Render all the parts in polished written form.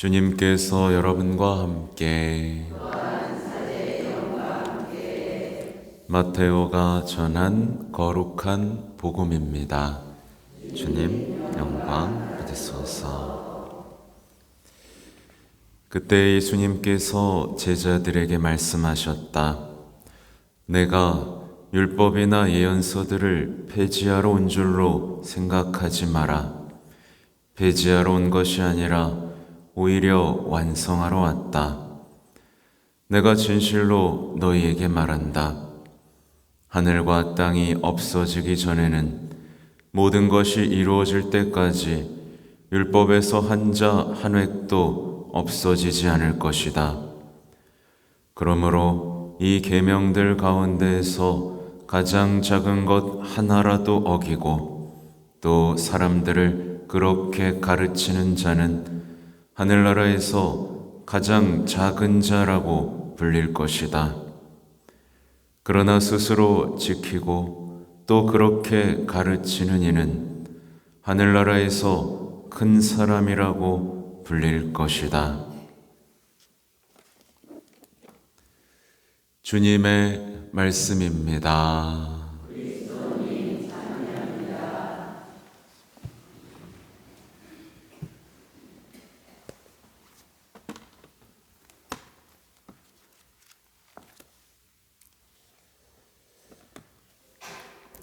주님께서 여러분과 함께 마테오가 전한 거룩한 복음입니다. 주님 영광 받으소서. 그때 예수님께서 제자들에게 말씀하셨다. 내가 율법이나 예언서들을 폐지하러 온 줄로 생각하지 마라. 폐지하러 온 것이 아니라 오히려 완성하러 왔다. 내가 진실로 너희에게 말한다. 하늘과 땅이 없어지기 전에는 모든 것이 이루어질 때까지 율법에서 한 자 한 획도 없어지지 않을 것이다. 그러므로 이 계명들 가운데에서 가장 작은 것 하나라도 어기고 또 사람들을 그렇게 가르치는 자는 하늘나라에서 가장 작은 자라고 불릴 것이다. 그러나 스스로 지키고 또 그렇게 가르치는 이는 하늘나라에서 큰 사람이라고 불릴 것이다. 주님의 말씀입니다.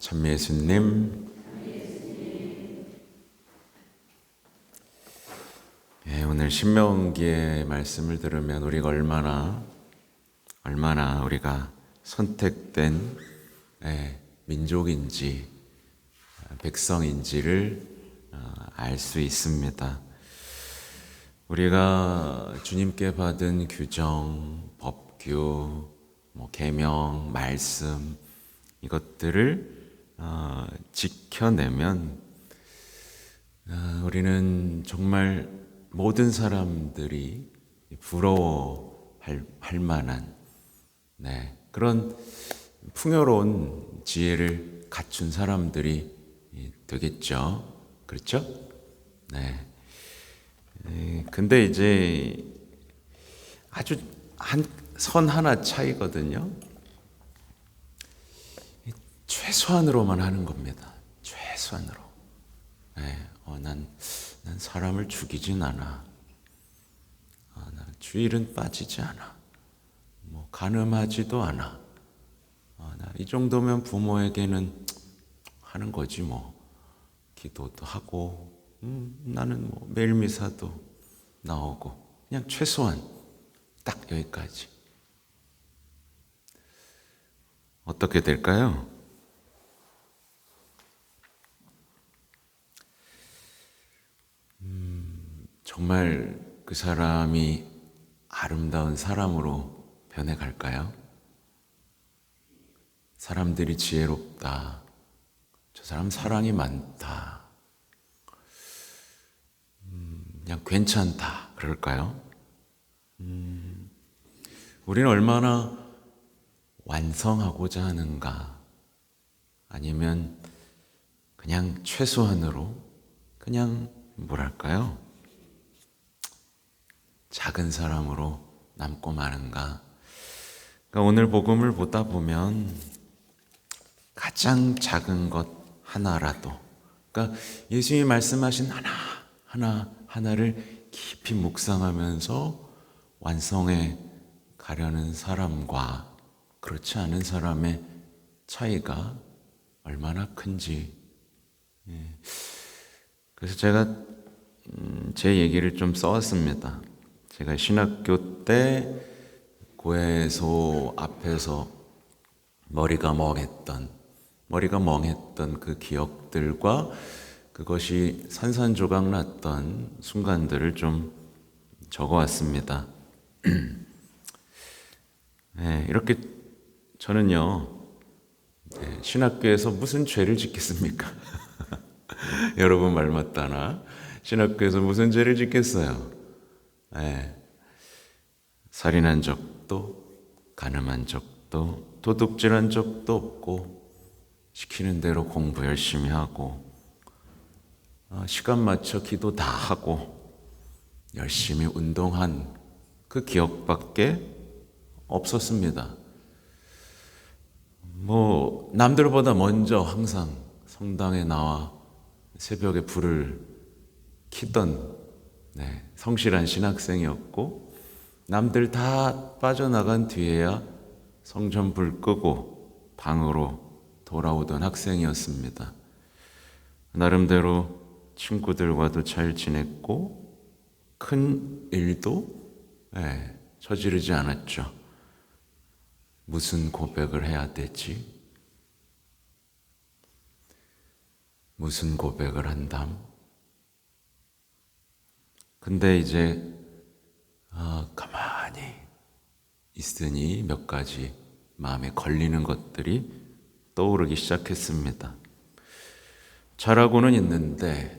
참 예수님, 오늘 신명기의 말씀을 들으면 우리가 얼마나 우리가 선택된 민족인지 백성인지를 알 수 있습니다. 우리가 주님께 받은 규정, 법규, 계명, 말씀 이것들을 지켜내면 우리는 정말 모든 사람들이 부러워할 만한 그런 풍요로운 지혜를 갖춘 사람들이 되겠죠. 그렇죠? 근데 이제 아주 한 선 하나 차이거든요. 최소한으로만 하는 겁니다. 최소한으로. 난 사람을 죽이진 않아. 난 주일은 빠지지 않아. 간음하지도 않아. 이 정도면 부모에게는 하는 거지 기도도 하고, 나는 매일 미사도 나오고, 그냥 최소한 딱 여기까지. 어떻게 될까요? 정말 그 사람이 아름다운 사람으로 변해갈까요? 사람들이 지혜롭다. 저 사람 사랑이 많다. 그냥 괜찮다. 그럴까요? 우리는 얼마나 완성하고자 하는가? 아니면 그냥 최소한으로 그냥 뭐랄까요? 작은 사람으로 남고 마는가? 그러니까 오늘 복음을 보다 보면 가장 작은 것 하나라도, 그러니까 예수님이 말씀하신 하나를 깊이 묵상하면서 완성해 가려는 사람과 그렇지 않은 사람의 차이가 얼마나 큰지. 그래서 제가 제 얘기를 좀 써왔습니다. 제가 신학교 때 고해소 앞에서 머리가 멍했던 그 기억들과 그것이 산산조각 났던 순간들을 좀 적어왔습니다. 이렇게 저는요, 신학교에서 무슨 죄를 짓겠습니까? 여러분 말 맞다나 신학교에서 무슨 죄를 짓겠어요? 살인한 적도, 간음한 적도, 도둑질한 적도 없고, 시키는 대로 공부 열심히 하고, 시간 맞춰 기도 다 하고, 열심히 운동한 그 기억밖에 없었습니다. 남들보다 먼저 항상 성당에 나와 새벽에 불을 켜던 성실한 신학생이었고, 남들 다 빠져나간 뒤에야 성전 불 끄고 방으로 돌아오던 학생이었습니다. 나름대로 친구들과도 잘 지냈고 큰 일도 저지르지 않았죠. 무슨 고백을 해야 되지? 무슨 고백을 한담? 근데 이제 가만히 있으니 몇 가지 마음에 걸리는 것들이 떠오르기 시작했습니다. 잘하고는 있는데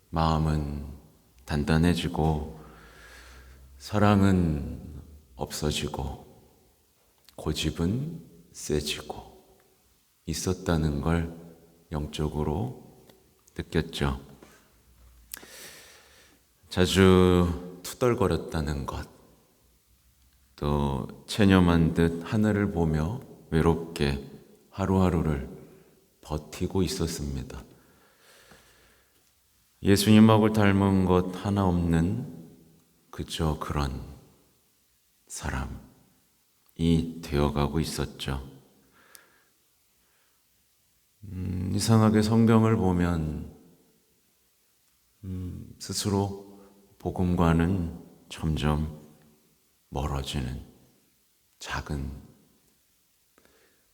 마음은 단단해지고 사랑은 없어지고 고집은 세지고 있었다는 걸 영적으로 느꼈죠. 자주 투덜거렸다는 것, 또 체념한 듯 하늘을 보며 외롭게 하루하루를 버티고 있었습니다. 예수님하고 닮은 것 하나 없는 그저 그런 사람이 되어가고 있었죠. 이상하게 성경을 보면 스스로 복음과는 점점 멀어지는 작은,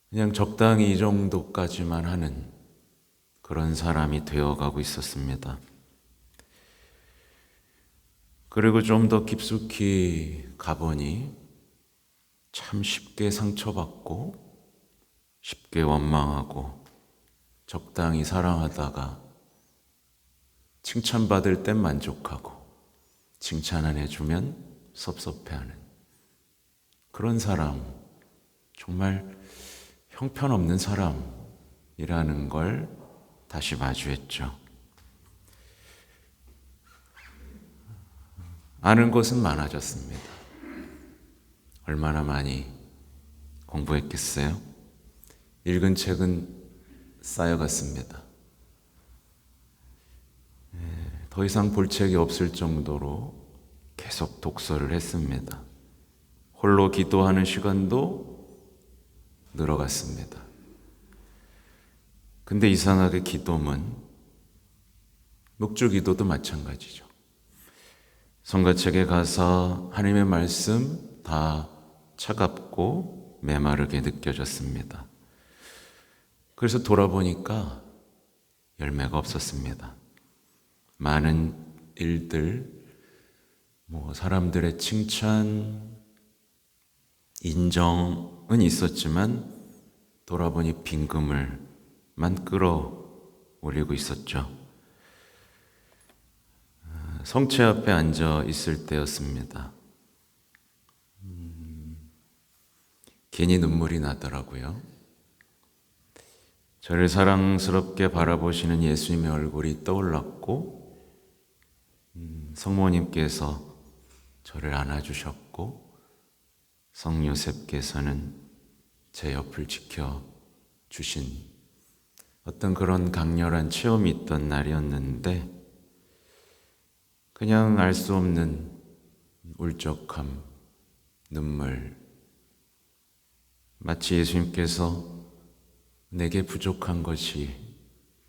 그냥 적당히 이 정도까지만 하는 그런 사람이 되어가고 있었습니다. 그리고 좀 더 깊숙이 가보니 참 쉽게 상처받고 쉽게 원망하고 적당히 사랑하다가 칭찬받을 땐 만족하고 칭찬 안 해주면 섭섭해하는 그런 사람, 정말 형편없는 사람이라는 걸 다시 마주했죠. 아는 것은 많아졌습니다. 얼마나 많이 공부했겠어요? 읽은 책은 쌓여갔습니다. 더 이상 볼 책이 없을 정도로 계속 독서를 했습니다. 홀로 기도하는 시간도 늘어갔습니다. 근데 이상하게 기도문, 묵주기도도 마찬가지죠. 성가책에 가서 하나님의 말씀 다 차갑고 메마르게 느껴졌습니다. 그래서 돌아보니까 열매가 없었습니다. 많은 일들, 사람들의 칭찬, 인정은 있었지만 돌아보니 빈금을만 끌어올리고 있었죠. 성체 앞에 앉아 있을 때였습니다. 괜히 눈물이 나더라고요. 저를 사랑스럽게 바라보시는 예수님의 얼굴이 떠올랐고, 성모님께서 저를 안아주셨고, 성요셉께서는 제 옆을 지켜주신 어떤 그런 강렬한 체험이 있던 날이었는데, 그냥 알 수 없는 울적함, 눈물, 마치 예수님께서 내게 부족한 것이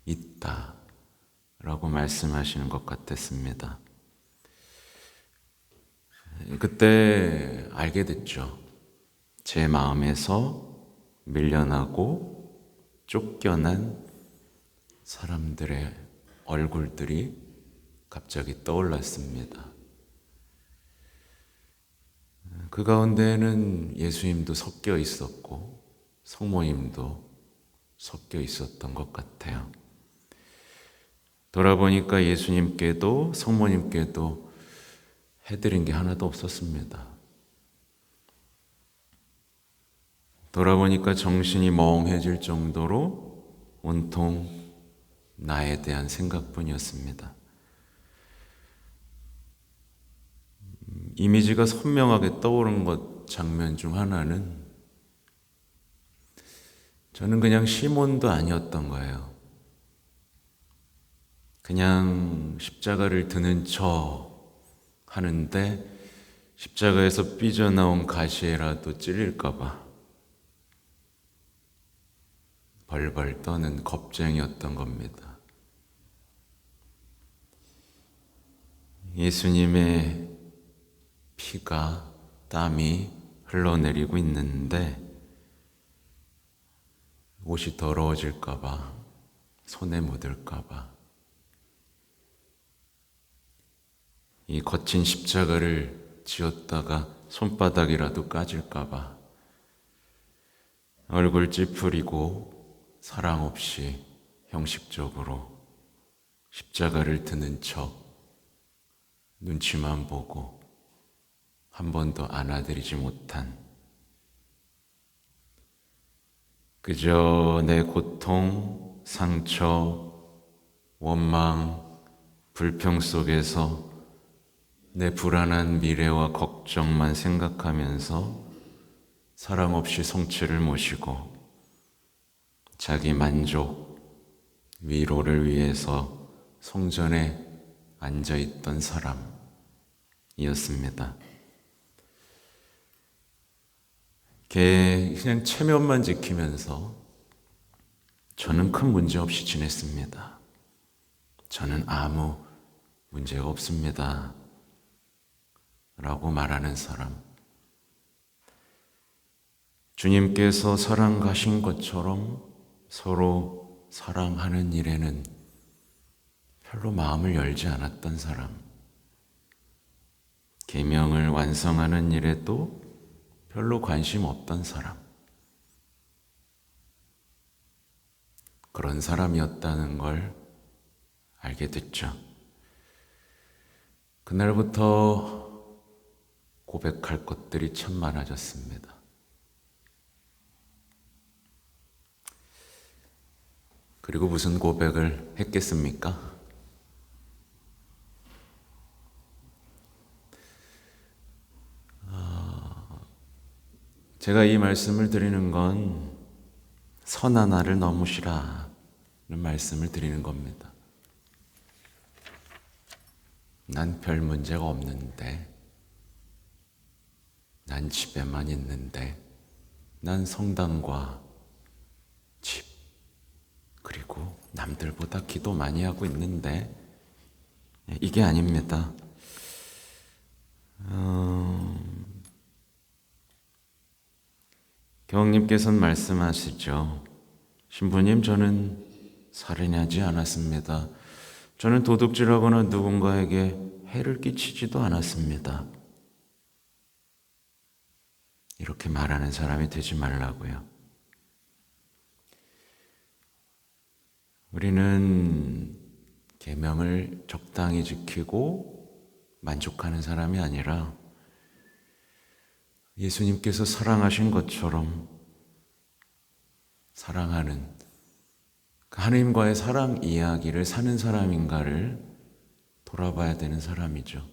있다 라고 말씀하시는 것 같았습니다. 그때 알게 됐죠. 제 마음에서 밀려나고 쫓겨난 사람들의 얼굴들이 갑자기 떠올랐습니다. 그 가운데에는 예수님도 섞여 있었고 성모님도 섞여 있었던 것 같아요. 돌아보니까 예수님께도 성모님께도 해드린 게 하나도 없었습니다. 돌아보니까 정신이 멍해질 정도로 온통 나에 대한 생각뿐이었습니다. 이미지가 선명하게 떠오른 것 장면 중 하나는 저는 그냥 시몬도 아니었던 거예요. 그냥 십자가를 드는 척 하는데 십자가에서 삐져나온 가시에라도 찔릴까봐 벌벌 떠는 겁쟁이였던 겁니다. 예수님의 피가, 땀이 흘러내리고 있는데 옷이 더러워질까봐, 손에 묻을까봐, 이 거친 십자가를 지었다가 손바닥이라도 까질까봐 얼굴 찌푸리고 사랑 없이 형식적으로 십자가를 드는 척 눈치만 보고 한 번도 안아드리지 못한, 그저 내 고통, 상처, 원망, 불평 속에서 내 불안한 미래와 걱정만 생각하면서 사랑 없이 성체를 모시고 자기 만족, 위로를 위해서 성전에 앉아있던 사람이었습니다. 그냥 체면만 지키면서 저는 큰 문제 없이 지냈습니다. 저는 아무 문제가 없습니다. 라고 말하는 사람. 주님께서 사랑 가신 것처럼 서로 사랑하는 일에는 별로 마음을 열지 않았던 사람. 계명을 완성하는 일에도 별로 관심 없던 사람. 그런 사람이었다는 걸 알게 됐죠. 그날부터 고백할 것들이 참 많아졌습니다. 그리고 무슨 고백을 했겠습니까? 제가 이 말씀을 드리는 건 선한 아를 넘으시라는 말씀을 드리는 겁니다. 난 별 문제가 없는데, 난 집에만 있는데, 난 성당과 집, 그리고 남들보다 기도 많이 하고 있는데, 이게 아닙니다. 경님께서는 말씀하시죠. 신부님, 저는 살인하지 않았습니다. 저는 도둑질하거나 누군가에게 해를 끼치지도 않았습니다. 이렇게 말하는 사람이 되지 말라고요. 우리는 계명을 적당히 지키고 만족하는 사람이 아니라 예수님께서 사랑하신 것처럼 사랑하는 하나님과의 사랑 이야기를 사는 사람인가를 돌아봐야 되는 사람이죠.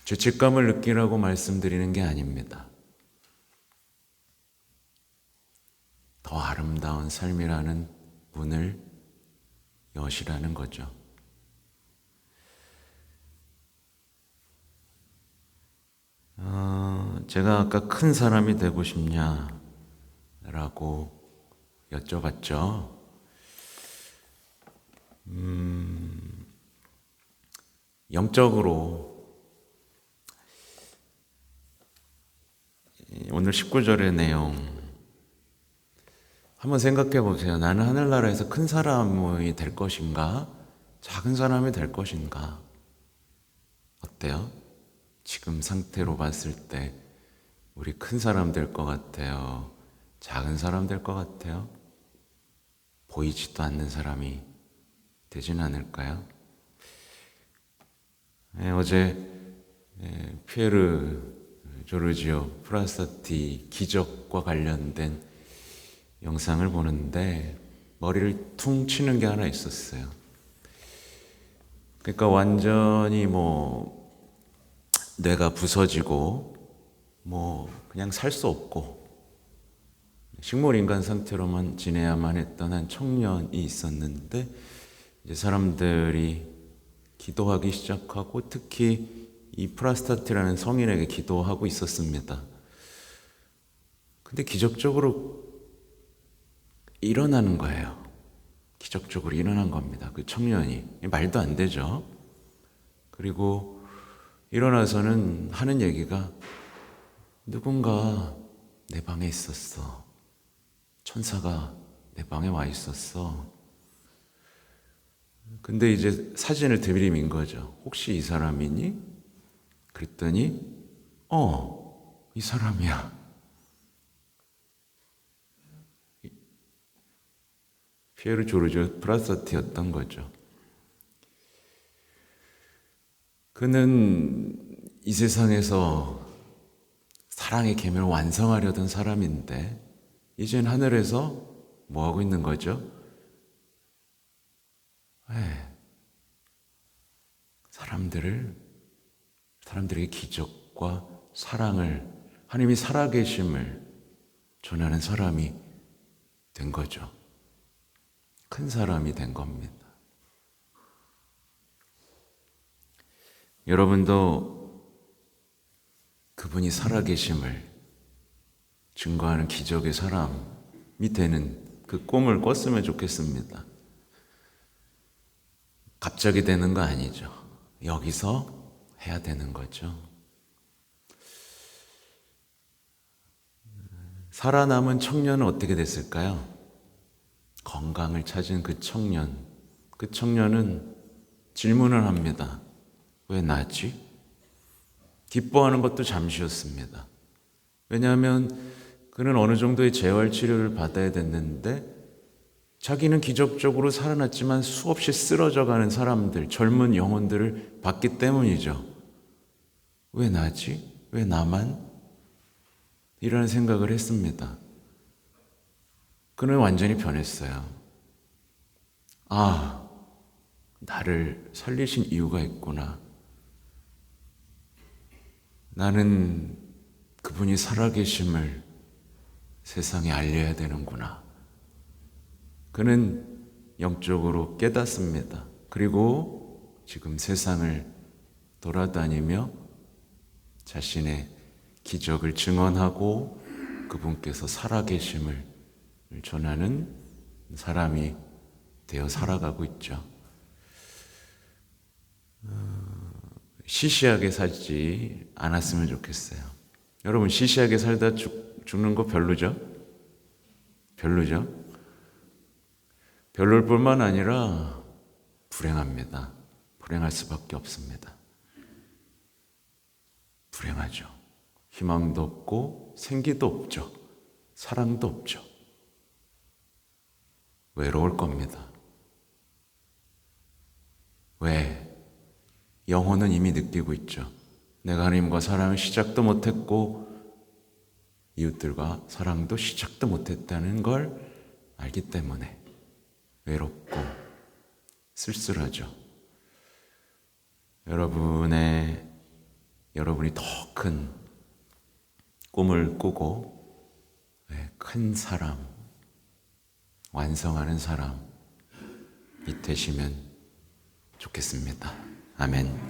죄책감을 느끼라고 말씀드리는 게 아닙니다. 더 아름다운 삶이라는 문을 여시라는 거죠. 제가 아까 큰 사람이 되고 싶냐라고 여쭤봤죠. 영적으로 오늘 19절의 내용 한번 생각해 보세요. 나는 하늘나라에서 큰 사람이 될 것인가? 작은 사람이 될 것인가? 어때요? 지금 상태로 봤을 때 우리 큰 사람 될 것 같아요? 작은 사람 될 것 같아요? 보이지도 않는 사람이 되진 않을까요? 어제 피에르 조르지오 프라스타티 기적과 관련된 영상을 보는데 머리를 퉁 치는 게 하나 있었어요. 그러니까 완전히 뇌가 부서지고 그냥 살 수 없고 식물인간 상태로만 지내야만 했던 한 청년이 있었는데, 이제 사람들이 기도하기 시작하고 특히 이 프라스타티라는 성인에게 기도하고 있었습니다. 근데 기적적으로 일어나는 거예요. 기적적으로 일어난 겁니다. 그 청년이. 말도 안 되죠. 그리고 일어나서는 하는 얘기가, 누군가 내 방에 있었어. 천사가 내 방에 와 있었어. 근데 이제 사진을 들이민 거죠. 혹시 이 사람이니? 그랬더니 이 사람이야. 피에르 조르조 프라스타티였던 거죠. 그는 이 세상에서 사랑의 계명을 완성하려던 사람인데, 이젠 하늘에서 뭐 하고 있는 거죠? 사람들에게 기적과 사랑을, 하나님이 살아계심을 전하는 사람이 된 거죠. 큰 사람이 된 겁니다. 여러분도 그분이 살아계심을 증거하는 기적의 사람이 되는 그 꿈을 꿨으면 좋겠습니다. 갑자기 되는 거 아니죠. 여기서 해야 되는 거죠. 살아남은 청년은 어떻게 됐을까요? 건강을 찾은 그 청년은 질문을 합니다. 왜 나지? 기뻐하는 것도 잠시였습니다. 왜냐하면 그는 어느 정도의 재활 치료를 받아야 됐는데, 자기는 기적적으로 살아났지만 수없이 쓰러져가는 사람들, 젊은 영혼들을 봤기 때문이죠. 왜 나지? 왜 나만? 이런 생각을 했습니다. 그는 완전히 변했어요. 나를 살리신 이유가 있구나. 나는 그분이 살아계심을 세상에 알려야 되는구나. 그는 영적으로 깨닫습니다. 그리고 지금 세상을 돌아다니며 자신의 기적을 증언하고 그분께서 살아계심을 전하는 사람이 되어 살아가고 있죠. 시시하게 살지 않았으면 좋겠어요. 여러분, 시시하게 살다 죽는 거 별로죠? 별로일 뿐만 아니라 불행합니다. 불행할 수밖에 없습니다. 불행하죠. 희망도 없고 생기도 없죠. 사랑도 없죠. 외로울 겁니다. 왜? 영혼은 이미 느끼고 있죠. 내가 하나님과 사랑을 시작도 못했고 이웃들과 사랑도 시작도 못했다는 걸 알기 때문에 외롭고 쓸쓸하죠. 여러분이 더 큰 꿈을 꾸고 큰 사람, 완성하는 사람이 되시면 좋겠습니다. 아멘.